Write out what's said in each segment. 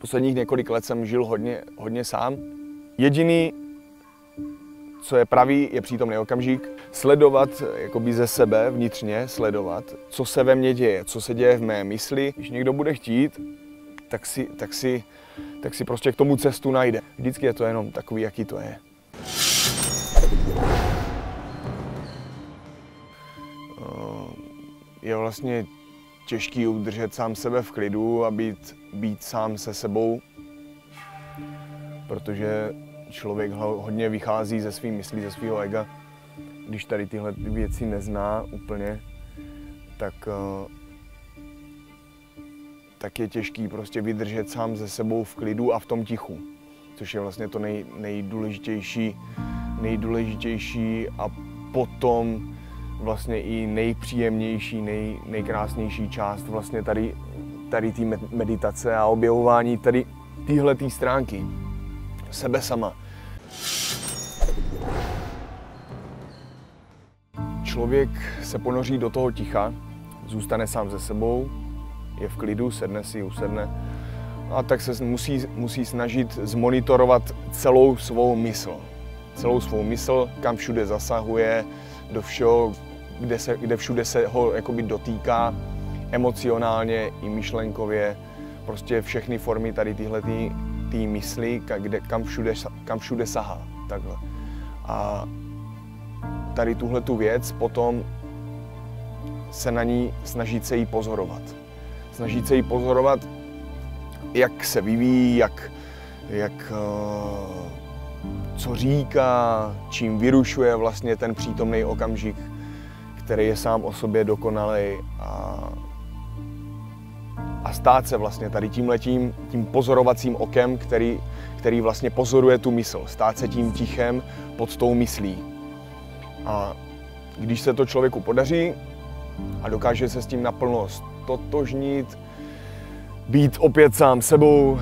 Posledních několik let jsem žil hodně sám. Jediný, co je pravý, je přítomný okamžik. Sledovat jakoby ze sebe, vnitřně sledovat, co se ve mně děje, co se děje v mé mysli. Když někdo bude chtít, tak si prostě k tomu cestu najde. Vždycky je to jenom takový, jaký to je. Je vlastně těžký udržet sám sebe v klidu a být sám se sebou, protože člověk hodně vychází ze svých myslí, ze svého ega. Když tady tyhle věci nezná úplně, tak je těžký prostě vydržet sám se sebou v klidu a v tom tichu, což je vlastně to nejdůležitější a potom vlastně i nejpříjemnější, nejkrásnější část vlastně tady té meditace a objevování tady téhletý stránky sebe sama. Člověk se ponoří do toho ticha, zůstane sám se sebou, je v klidu, usedne a tak se musí snažit zmonitorovat celou svou mysl, kam všude zasahuje, do všeho, kde všude se ho jakoby dotýká emocionálně i myšlenkově, prostě všechny formy tady tyhletý mysli, kam všude sahá, takhle. A tady tuhletu věc potom se na ní snažit se jí pozorovat. Snažit se jí pozorovat, jak se vyvíjí, co říká, čím vyrušuje vlastně ten přítomný okamžik, který je sám o sobě dokonalej a stát se vlastně tady tím pozorovacím okem, který vlastně pozoruje tu mysl, stát se tím tichem pod tou myslí. A když se to člověku podaří a dokáže se s tím naplno stotožnit, být opět sám sebou,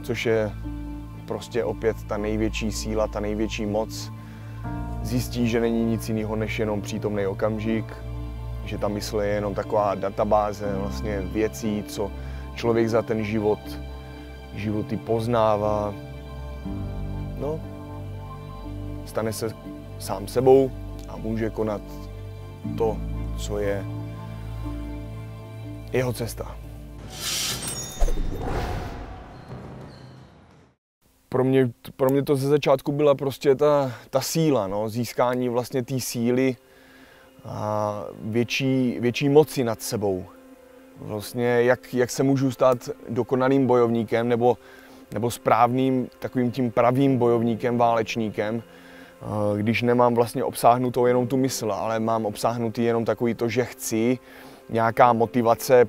což je prostě opět ta největší síla, ta největší moc, zjistí, že není nic jiného než jenom přítomný okamžik, že ta mysl je jenom taková databáze vlastně věcí, co člověk za ten životy poznává. No, stane se sám sebou a může konat to, co je jeho cesta. Pro mě to ze začátku byla prostě ta síla, no, získání vlastně té síly a větší moci nad sebou. Vlastně jak se můžu stát dokonalým bojovníkem nebo správným takovým tím pravým bojovníkem, válečníkem, když nemám vlastně obsáhnutou jenom tu mysl, ale mám obsáhnutý jenom takový to, že chci, nějaká motivace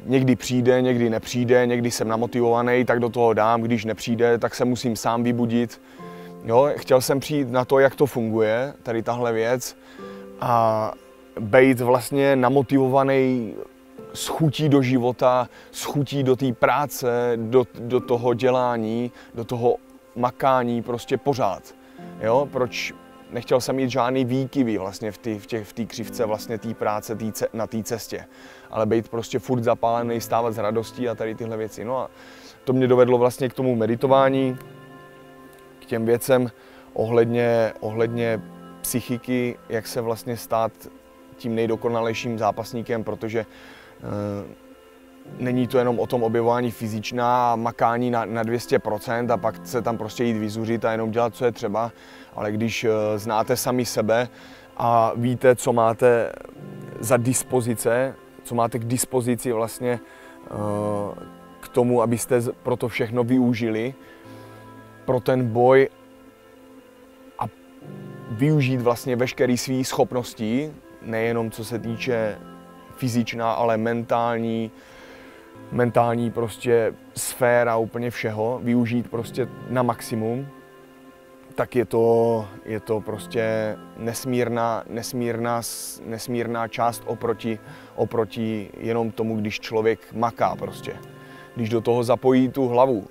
někdy přijde, někdy nepřijde, někdy jsem namotivovaný, tak do toho dám, když nepřijde, tak se musím sám vybudit. Jo, chtěl jsem přijít na to, jak to funguje, tady tahle věc, a být vlastně namotivovaný s chutí do života, s chutí do té práce, do toho dělání, do toho makání prostě pořád. Jo, proč nechtěl jsem mít žádný výkyvy vlastně v té křivce vlastně té práce, na té cestě, ale být prostě furt zapálený, stávat s radostí a tady tyhle věci. No a to mě dovedlo vlastně k tomu meditování, k těm věcem ohledně psychiky, jak se vlastně stát tím nejdokonalejším zápasníkem, protože není to jenom o tom objevování fyzičná a makání na 200% a pak se tam prostě jít vyzuřit a jenom dělat, co je třeba, ale když znáte sami sebe a víte, co máte za dispozice, co máte k dispozici vlastně k tomu, abyste pro to všechno využili, pro ten boj a využít vlastně veškeré své schopnosti, nejenom co se týče fyzičná, ale mentální prostě sféra úplně všeho, využít prostě na maximum, tak je to prostě nesmírná část oproti jenom tomu, když člověk maká prostě. Když do toho zapojí tu hlavu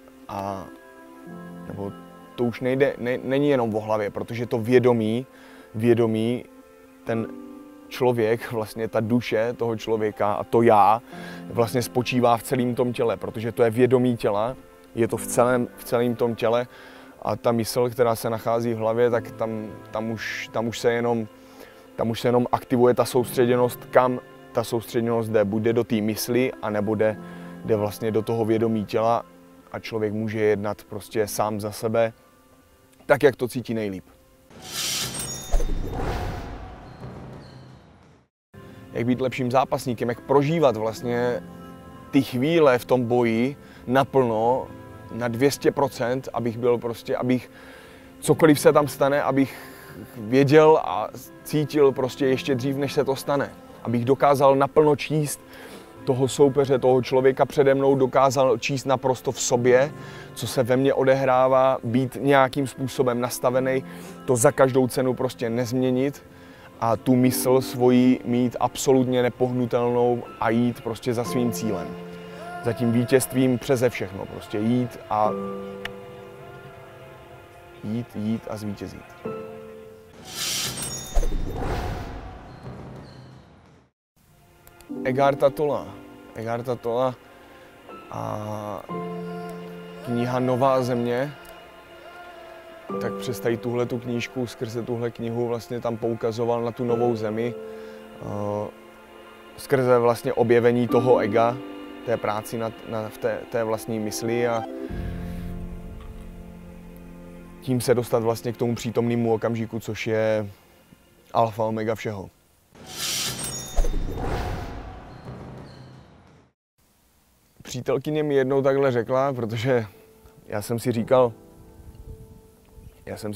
nebo to už není jenom o hlavě, protože to vědomí, člověk, vlastně ta duše toho člověka a to já vlastně spočívá v celém tom těle, protože to je vědomí těla, je to v celém tom těle a ta mysl, která se nachází v hlavě, tak tam už se jenom aktivuje ta soustředěnost, kam ta soustředěnost jde. Buď jde do té mysli, anebo jde vlastně do toho vědomí těla a člověk může jednat prostě sám za sebe, tak, jak to cítí nejlíp. Jak být lepším zápasníkem, jak prožívat vlastně ty chvíle v tom boji naplno, na 200%, abych cokoliv se tam stane, abych věděl a cítil prostě ještě dřív, než se to stane. Abych dokázal naplno číst toho soupeře, toho člověka přede mnou, dokázal číst naprosto v sobě, co se ve mně odehrává, být nějakým způsobem nastavený, to za každou cenu prostě nezměnit a tu mysl svoji mít absolutně nepohnutelnou a jít prostě za svým cílem. Za tím vítězstvím přeze všechno, prostě jít a zvítězit. Eckhart Tolle a kniha Nová země, tak přes tady tuhletu knížku, skrze tuhle knihu vlastně tam poukazoval na tu novou zemi, skrze vlastně objevení toho ega, té práci v té vlastní mysli a tím se dostat vlastně k tomu přítomnému okamžiku, což je alfa omega všeho. Přítelkyně mi jednou takhle řekla, protože já jsem si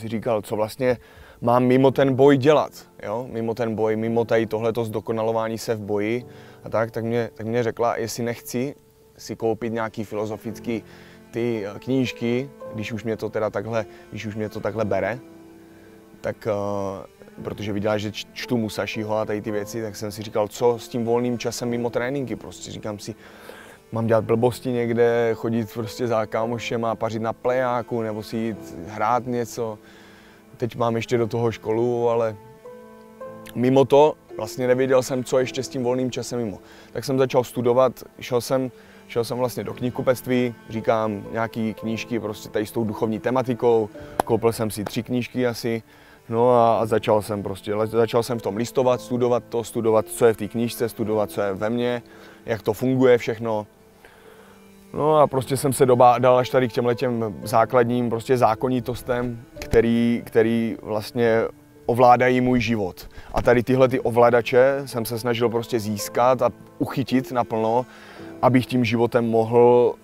říkal, co vlastně mám mimo ten boj dělat, jo? Mimo ten boj, mimo tady tohleto zdokonalování se v boji a tak mě řekla, jestli nechci si koupit nějaký filozofický ty knížky, když už mě to takhle bere, tak protože viděla, že čtu Musashiho a tady ty věci, tak jsem si říkal, co s tím volným časem mimo tréninky, prostě říkám si, mám dělat blbosti někde, chodit prostě za kámošem a pařit na plejáku nebo si jít hrát něco. Teď mám ještě do toho školu, ale mimo to vlastně nevěděl jsem, co ještě s tím volným časem mimo. Tak jsem začal studovat, šel jsem vlastně do knihkupectví, říkám nějaký knížky prostě tady s tou duchovní tematikou, koupil jsem si 3 knížky asi, no a začal jsem v tom listovat, studovat, co je v té knížce, studovat, co je ve mně, jak to funguje všechno. No a prostě jsem se dal až tady k těmhletěm základním prostě zákonitostem, který vlastně ovládají můj život. A tady tyhle ty ovladače jsem se snažil prostě získat a uchytit naplno, abych tím životem mohl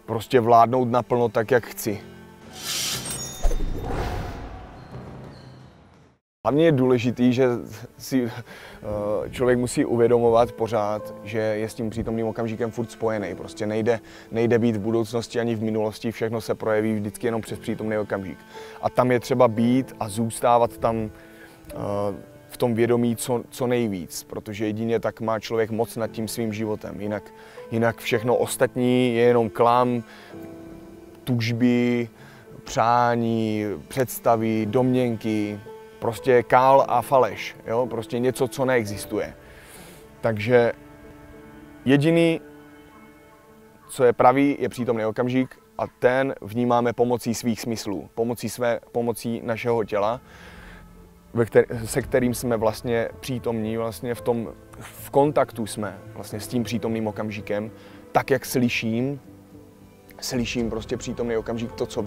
prostě vládnout naplno tak, jak chci. Hlavně je důležitý, že si člověk musí uvědomovat pořád, že je s tím přítomným okamžikem furt spojený. Prostě nejde být v budoucnosti ani v minulosti, všechno se projeví vždycky jenom přes přítomný okamžik. A tam je třeba být a zůstávat tam v tom vědomí co nejvíc, protože jedině tak má člověk moc nad tím svým životem. Jinak všechno ostatní je jenom klam, tužby, přání, představy, domněnky, prostě kál a faleš, jo? Prostě něco, co neexistuje. Takže jediný, co je pravý, je přítomný okamžik a ten vnímáme pomocí svých smyslů, pomocí našeho těla, se kterým jsme vlastně přítomní, vlastně v kontaktu jsme vlastně s tím přítomným okamžikem, tak jak slyším prostě přítomný okamžik, to, co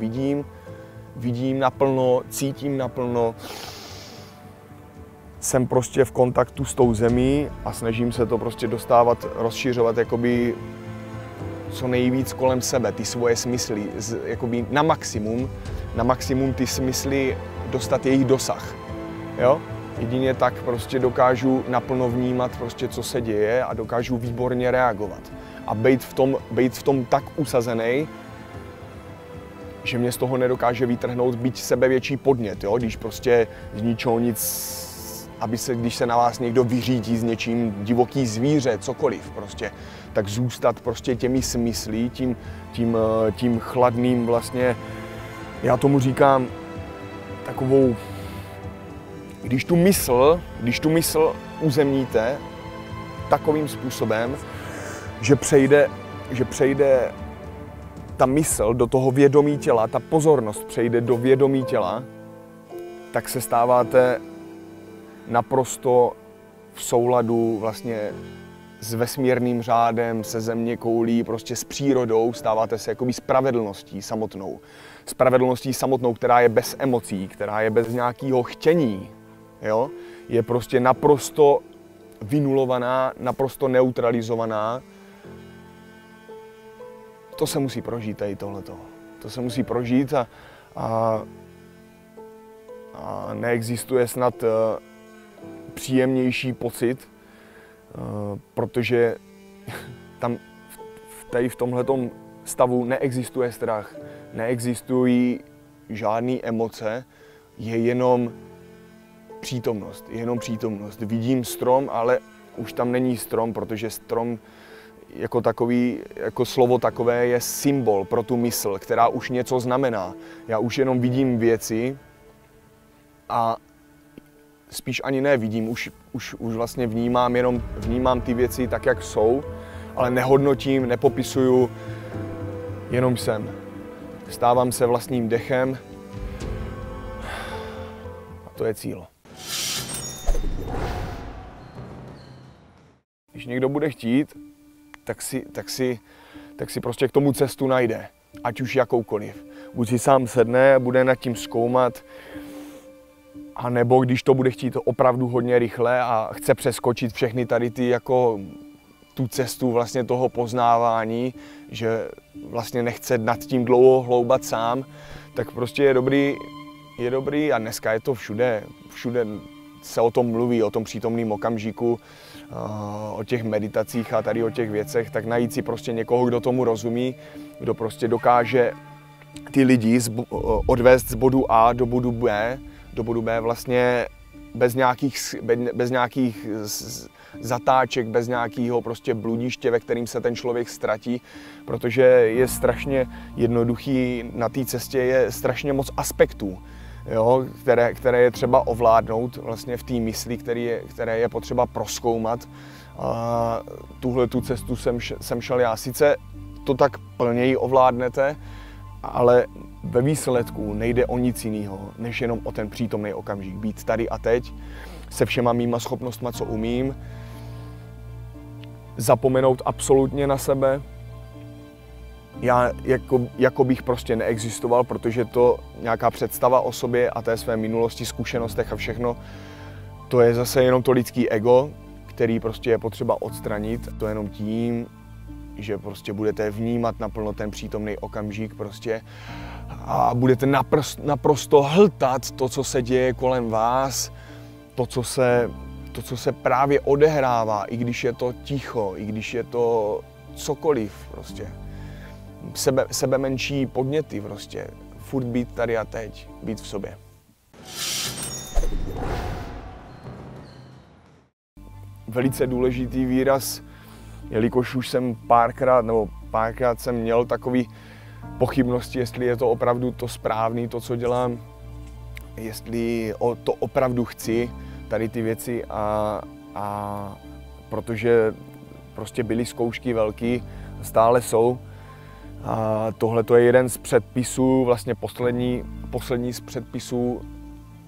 vidím naplno, cítím naplno, jsem prostě v kontaktu s tou zemí a snažím se to prostě dostávat, rozšiřovat jakoby co nejvíc kolem sebe, ty svoje smysly, jakoby na maximum ty smysly dostat jejich dosah, jo? Jedině tak prostě dokážu naplno vnímat prostě, co se děje a dokážu výborně reagovat a být v tom tak usazený, že mě z toho nedokáže vytrhnout byť sebevětší podnět, jo? Když prostě z ničeho nic, když se na vás někdo vyřídí s něčím, divoký zvíře, cokoliv prostě, tak zůstat prostě těmi smysly, tím chladným vlastně, já tomu říkám takovou, když tu mysl uzemníte takovým způsobem, že přejde ta mysl do toho vědomí těla, ta pozornost přejde do vědomí těla, tak se stáváte naprosto v souladu vlastně s vesmírným řádem, se zeměkoulí, prostě s přírodou, stáváte se jakoby spravedlností samotnou. Spravedlností samotnou, která je bez emocí, která je bez nějakého chtění, jo? Je prostě naprosto vynulovaná, naprosto neutralizovaná. To se musí prožít tady tohleto. To se musí prožít a neexistuje snad příjemnější pocit, protože tam tady v tomhletom stavu neexistuje strach, neexistují žádné emoce, je jenom přítomnost, Vidím strom, ale už tam není strom, protože strom jako takový, jako slovo takové je symbol pro tu mysl, která už něco znamená. Já už jenom vidím věci a spíš ani nevidím, už vlastně vnímám ty věci tak, jak jsou, ale nehodnotím, nepopisuju, jenom jsem. Stávám se vlastním dechem a to je cíl. Když někdo bude chtít, tak si prostě k tomu cestu najde, ať už jakoukoliv. Buď si sám sedne, bude nad tím zkoumat, a nebo když to bude chtít opravdu hodně rychle a chce přeskočit všechny tady ty jako tu cestu vlastně toho poznávání, že vlastně nechce nad tím dlouho hloubat sám, tak prostě je dobrý a dneska je to všude se o tom mluví, o tom přítomném okamžiku, o těch meditacích a tady o těch věcech, tak najít si prostě někoho, kdo tomu rozumí, kdo prostě dokáže ty lidi odvést z bodu A do bodu B vlastně bez nějakých zatáček, bez nějakého prostě bludiště, ve kterým se ten člověk ztratí, protože je strašně jednoduchý, na té cestě je strašně moc aspektů, jo, které je třeba ovládnout vlastně v té mysli, které je potřeba prozkoumat. A tuhle tu cestu jsem šel já. Sice to tak plněji ovládnete, ale ve výsledku nejde o nic jiného, než jenom o ten přítomný okamžik. Být tady a teď, se všema mýma schopnostma, co umím, zapomenout absolutně na sebe. Já jako bych prostě neexistoval, protože to nějaká představa o sobě a té své minulosti, zkušenostech a všechno, to je zase jenom to lidský ego, který prostě je potřeba odstranit. To jenom tím, že prostě budete vnímat naplno ten přítomný okamžik prostě a budete naprosto hltat to, co se děje kolem vás, to, co se právě odehrává, i když je to ticho, i když je to cokoliv prostě. Sebe menší podněty prostě. Furt být tady a teď, být v sobě. Velice důležitý výraz, jelikož už jsem párkrát jsem měl takový pochybnosti, jestli je to opravdu to správné, to, co dělám, jestli to opravdu chci, tady ty věci a protože prostě byly zkoušky velký, stále jsou. A tohle je jeden z předpisů, vlastně poslední z předpisů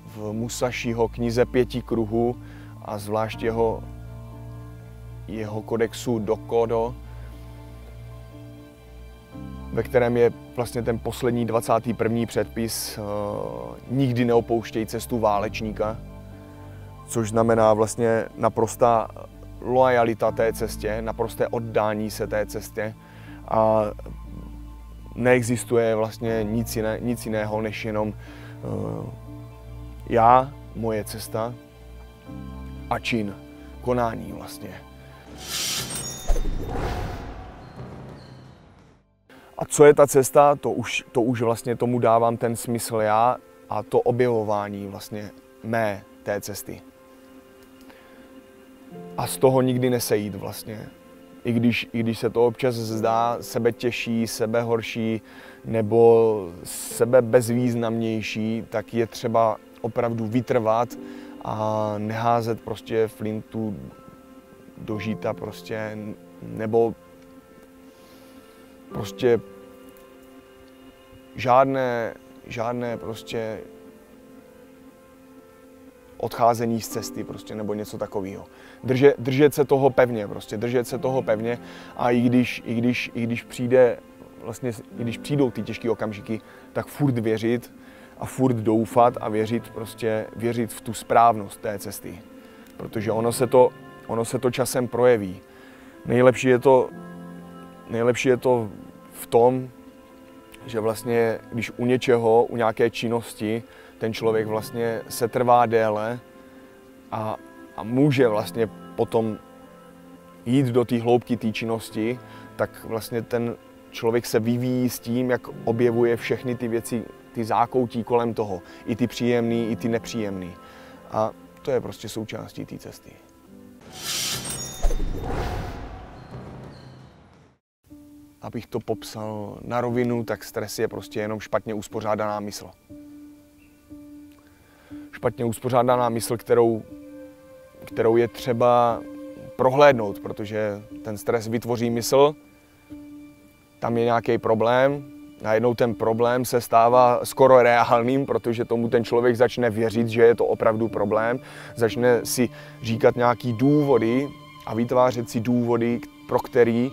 v Musashiho knize 5 kruhů a zvlášť jeho kodexu Dokodo, ve kterém je vlastně ten poslední 21. předpis nikdy neopouštěj cestu válečníka, což znamená vlastně naprostá loajalita té cestě, naprosté oddání se té cestě a neexistuje vlastně nic jiného, než jenom já, moje cesta a čin, konání vlastně. A co je ta cesta, to už vlastně tomu dávám ten smysl já a to objevování vlastně mé té cesty. A z toho nikdy nesejít vlastně. I když se to občas zdá sebe těžší, sebe horší nebo sebe bezvýznamnější, tak je třeba opravdu vytrvat a neházet prostě flintu do žíta prostě, nebo prostě žádné prostě odcházení z cesty prostě, nebo něco takového. Držet se toho pevně prostě, držet se toho pevně a i když přijdou ty těžké okamžiky, tak furt věřit a furt doufat a věřit v tu správnost té cesty. Protože ono se to časem projeví. Nejlepší je to v tom, že vlastně, když u něčeho, u nějaké činnosti, ten člověk vlastně se trvá déle a může vlastně potom jít do té hloubky té činnosti, tak vlastně ten člověk se vyvíjí s tím, jak objevuje všechny ty věci, ty zákoutí kolem toho, i ty příjemný, i ty nepříjemný. A to je prostě součástí té cesty. Abych to popsal na rovinu, tak stres je prostě jenom špatně uspořádaná mysl. Špatně uspořádaná mysl, kterou je třeba prohlédnout, protože ten stres vytvoří mysl, tam je nějaký problém, najednou ten problém se stává skoro reálným, protože tomu ten člověk začne věřit, že je to opravdu problém, začne si říkat nějaký důvody a vytvářet si důvody, pro který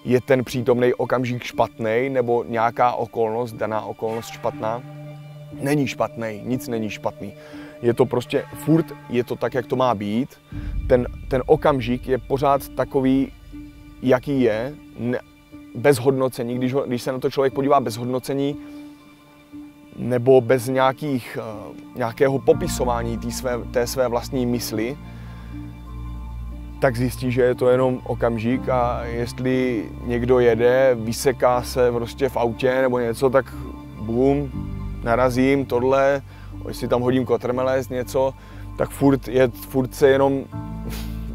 je ten přítomný okamžik špatný, nebo nějaká okolnost, daná okolnost špatná. Není špatný, nic není špatný. Je to prostě furt, je to tak, jak to má být. Ten okamžik je pořád takový, jaký je, bez hodnocení. Když se na to člověk podívá bez hodnocení, nebo bez nějakého popisování té své vlastní mysli, tak zjistí, že je to jenom okamžik a jestli někdo jede, vyseká se prostě v autě nebo něco, tak bum, narazím tohle, jestli tam hodím kotrmelec, něco, tak furt se jenom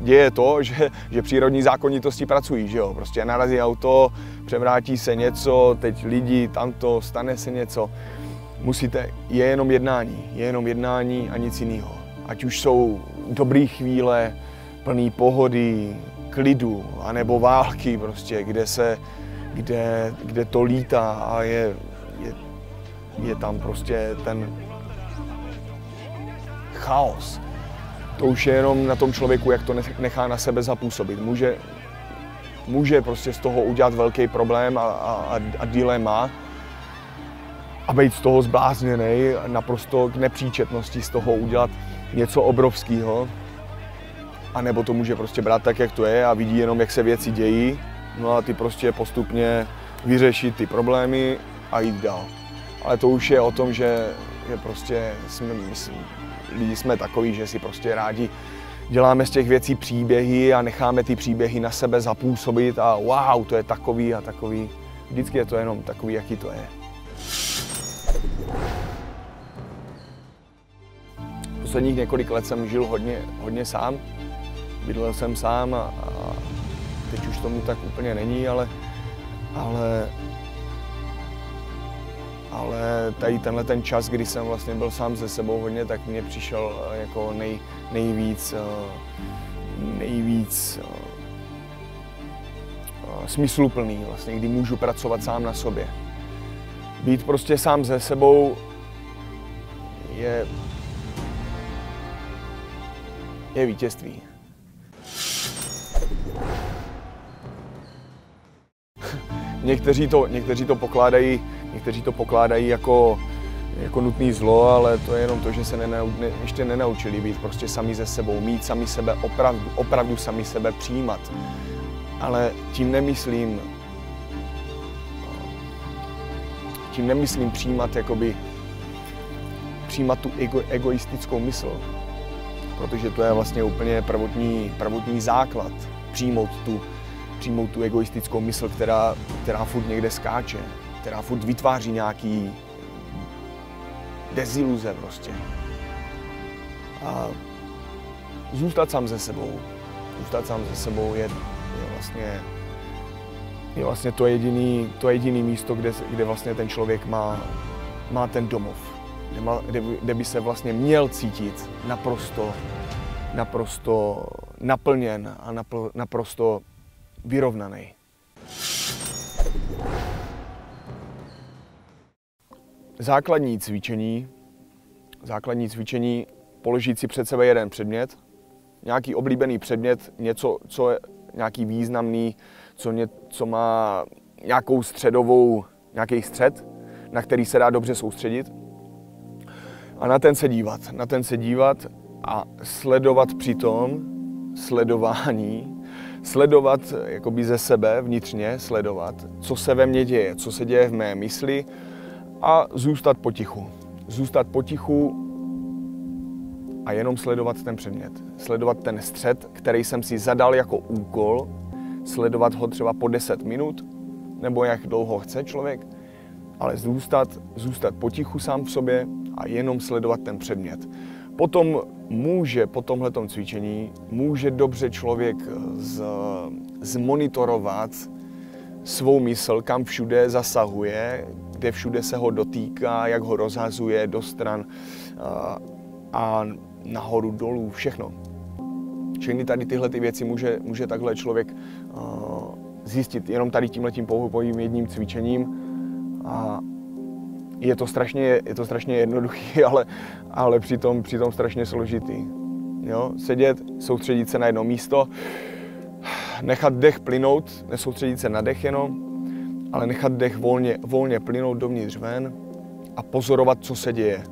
děje to, že přírodní zákonitosti pracují, že jo, prostě narazí auto, převrátí se něco, teď lidi, tamto, stane se něco. Je jenom jednání a nic jiného. Ať už jsou dobré chvíle, plný pohody, klidu, anebo války prostě, kde to lítá a je tam prostě ten chaos. To už je jenom na tom člověku, jak to nechá na sebe zapůsobit. Může prostě z toho udělat velký problém a dilema a být z toho zblázněný, naprosto k nepříčetnosti z toho udělat něco obrovského. A nebo to může prostě brát tak, jak to je a vidí jenom, jak se věci dějí. No a ty prostě postupně vyřešit ty problémy a jít dál. Ale to už je o tom, že prostě lidi jsme takový, že si prostě rádi děláme z těch věcí příběhy a necháme ty příběhy na sebe zapůsobit a wow, to je takový a takový. Vždycky je to jenom takový, jaký to je. Posledních několik let jsem žil hodně sám. Bydlel jsem sám a teď už tomu tak úplně není, ale tady tenhle ten čas, kdy jsem vlastně byl sám se sebou hodně, tak mně přišel jako nejvíc smysluplný, vlastně, kdy můžu pracovat sám na sobě. Být prostě sám se sebou je vítězství. Někteří to pokládají jako nutný zlo, ale to je jenom to, že se ještě nenaučili být prostě sami se sebou, mít sami sebe opravdu sami sebe přijímat. Ale tím nemyslím přijímat tu egoistickou mysl, protože to je vlastně úplně prvotní základ, přijmout tu egoistickou mysl, která furt někde skáče, která furt vytváří nějaký deziluze prostě. A zůstat sám se sebou je vlastně to jediný místo, kde vlastně ten člověk má ten domov. kde by se vlastně měl cítit naprosto naplněn a naprosto vyrovnaný. Základní cvičení, položit si před sebe jeden předmět, nějaký oblíbený předmět, něco, co je nějaký významný, co má nějaký střed, na který se dá dobře soustředit. A na ten se dívat a sledovat přitom sledovat jakoby ze sebe vnitřně, sledovat, co se ve mně děje, co se děje v mé mysli a zůstat potichu a jenom sledovat ten předmět. Sledovat ten střed, který jsem si zadal jako úkol, sledovat ho třeba po 10 minut, nebo jak dlouho chce člověk, ale zůstat potichu sám v sobě a jenom sledovat ten předmět. Potom po tomhletom cvičení může dobře člověk zmonitorovat svou mysl, kam všude zasahuje, kde všude se ho dotýká, jak ho rozhazuje do stran a nahoru, dolů, všechno. Všechny tady tyhle ty věci může takhle člověk zjistit jenom tady tímhletím pouhým jedním cvičením. A je to strašně jednoduchý, ale přitom strašně složitý. Jo? Sedět, soustředit se na jedno místo, nechat dech plynout, nesoustředit se na dech jenom, ale nechat dech volně plynout dovnitř ven a pozorovat, co se děje,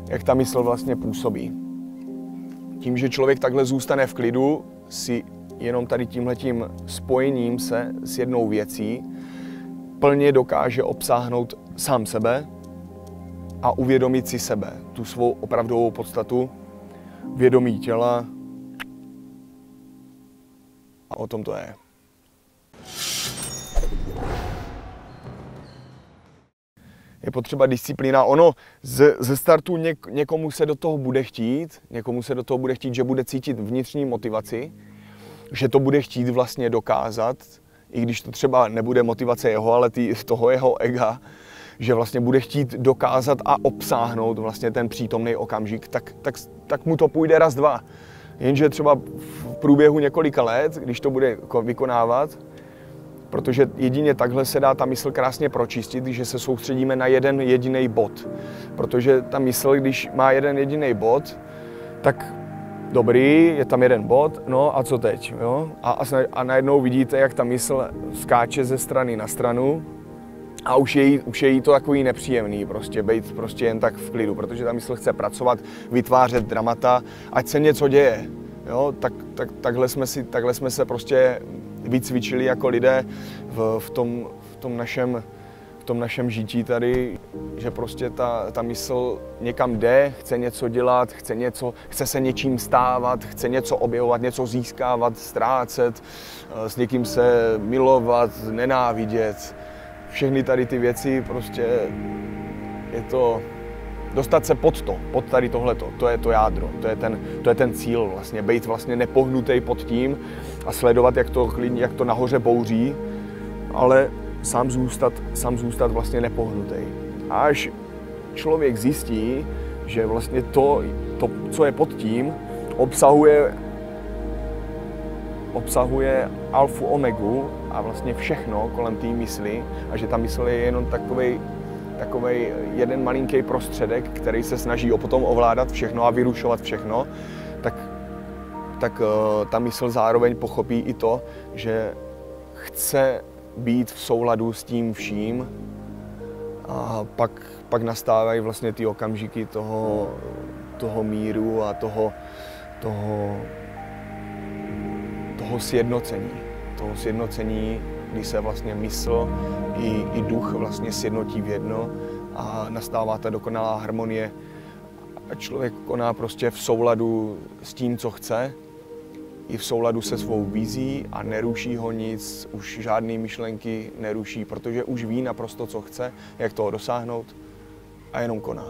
jak ta mysl vlastně působí. Tím, že člověk takhle zůstane v klidu, si jenom tady tímhletím spojením se s jednou věcí plně dokáže obsáhnout sám sebe a uvědomit si sebe, tu svou opravdovou podstatu, vědomí těla. A o tom to je. Je potřeba disciplína. Ono ze startu někomu se do toho bude chtít, že bude cítit vnitřní motivaci, že to bude chtít vlastně dokázat, i když to třeba nebude motivace jeho, ale toho jeho ega, že vlastně bude chtít dokázat a obsáhnout vlastně ten přítomný okamžik, tak mu to půjde raz, dva. Jenže třeba v průběhu několika let, když to bude vykonávat, protože jedině takhle se dá ta mysl krásně pročistit, že se soustředíme na jeden jediný bod. Protože ta mysl, když má jeden jediný bod, tak dobrý, je tam jeden bod, no a co teď? Jo? A najednou vidíte, jak ta mysl skáče ze strany na stranu a už je jí to takový nepříjemný, být prostě jen tak v klidu, protože ta mysl chce pracovat, vytvářet dramata, ať se něco děje. Jo? Takhle jsme se prostě vycvičili jako lidé v tom našem žití tady, že prostě ta mysl někam jde, chce něco dělat, chce se něčím stávat, chce něco objevovat, něco získávat, ztrácet, s někým se milovat, nenávidět. Všechny tady ty věci prostě je to dostat se pod tady tohleto, to je to jádro, to je ten cíl vlastně, být vlastně nepohnutý pod tím a sledovat, jak to nahoře bouří, ale sám zůstat vlastně nepohnutý. A až člověk zjistí, že vlastně to, co je pod tím, obsahuje alfu, omegu a vlastně všechno kolem té mysli a že ta mysl je jenom takovej jeden malinký prostředek, který se snaží potom ovládat všechno a vyrušovat všechno, tak ta mysl zároveň pochopí i to, že chce být v souladu s tím vším a pak nastávají vlastně ty okamžiky toho míru a toho sjednocení, kdy se vlastně mysl i duch vlastně sjednotí v jedno a nastává ta dokonalá harmonie a člověk koná prostě v souladu s tím, co chce, i v souladu se svou vizí a neruší ho nic, už žádné myšlenky neruší, protože už ví naprosto, co chce, jak toho dosáhnout a jenom koná.